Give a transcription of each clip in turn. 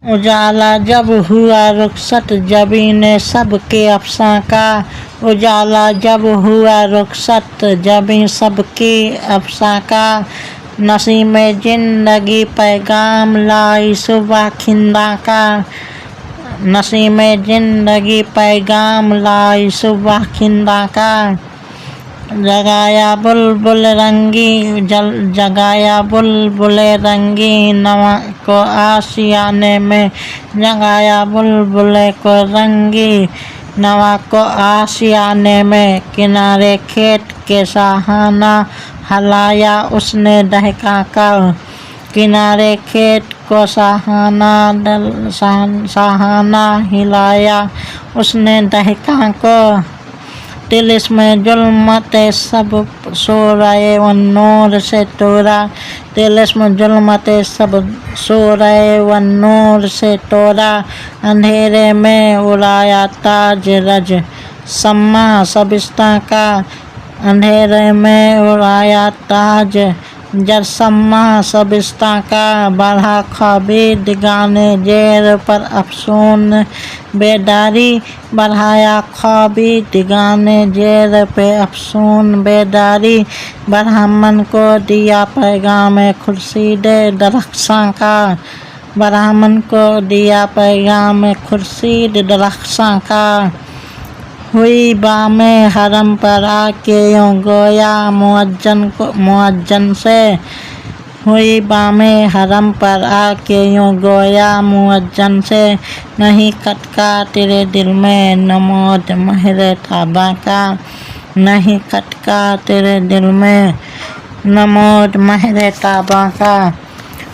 उजाला जब हुआ रुखसत जबी ने सबके अफसां का। उजाला जब हुआ रुखसत जबी सबके अफसां का। नसीम जिंदगी पैगाम लाई सुबह खिंदा का। नसीम जिंदगी पैगाम लाई सुबह खिंदा का। जगाया बुलबुल रंगी जगाया बुलबुल रंगी नवा को आशियाने में। जगाया बुलबुल को रंगी नवा को आशियाने में। किनारे खेत के सहाना हलाया उसने दहका कर। किनारे खेत को सहाना हिलाया उसने दहका को। तिलिस्म जुल्मते सब सोराए व नूर से तोड़ा। तिलिस्म जुल्मते सब सोराए व नूर से तोड़ा। अंधेरे में उड़ाया ताज रज सम्मा सबिस्ता का। अंधेरे में उड़ाया ताज जरसम्मा सबिस्ता का। बढ़ा ख्वाबी दिगाने जेर पर अफसून बेदारी। बढ़ाया ख्वाबी दिगाने जेर पे अफसून बेदारी। ब्राह्मण को दिया पैगाम खुर्शीद दरख्शां का। ब्राह्मण को दिया पैगाम खुर्शीद दरख्शां का। हुई बामे हरम पर आके यूं गोया मुअज्जन से। हुई बामे हरम पर आके यूं गोया मुअज्जन से। नहीं खटका तेरे दिल में नमोद महरे ताबा का। नहीं खटका तेरे दिल में नमोद महरे ताबा का।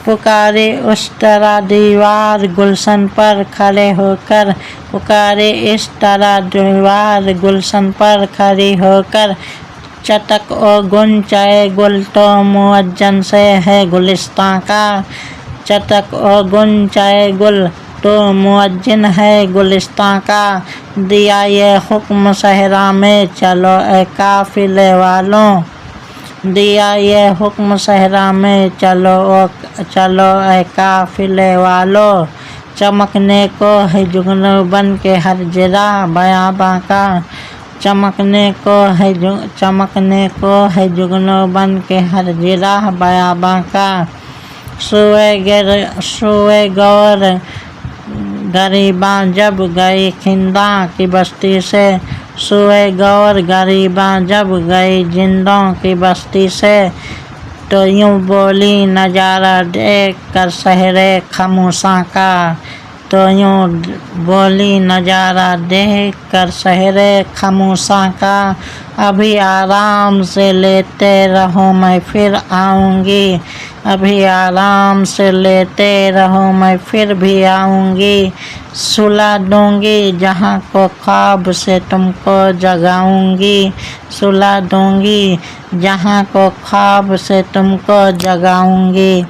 पुकारे उस तरह दीवार गुलशन पर खड़े होकर। पुकारे इस तरह दीवार गुलशन पर खड़ी होकर। चटक और गुंचाए गुल तो मुअज्जन से है गुलिस्तां का। चटक और गुंचाए गुल तो मुअज्जन है गुलिस्तां का। दिया ये हुक्म सहरा में चलो ए काफिले वालों। दिया ये हुक्म सहरा में चलो ए काफिले वालों। चमकने को है जुगनू बन के हर जिरा बयाबां का। चमकने को है जुगनू बन के हर जिरा बयाबां का। सोए गौर गरीबां जब गई खिंदा की बस्ती से। सोए गौर गरीबां जब गई जिंदों की बस्ती से। तो यूं बोली नजारा देख कर सहरे खामोशां का। तो यूं बोली नजारा देख कर सहरे खामोशां का। अभी आराम से लेते रहो मैं फिर आऊँगी। अभी आराम से लेते रहो मैं फिर भी आऊँगी। सुला दूँगी जहाँ को ख्वाब से तुमको जगाऊँगी। सुला दूँगी जहाँ को ख्वाब से तुमको जगाऊँगी।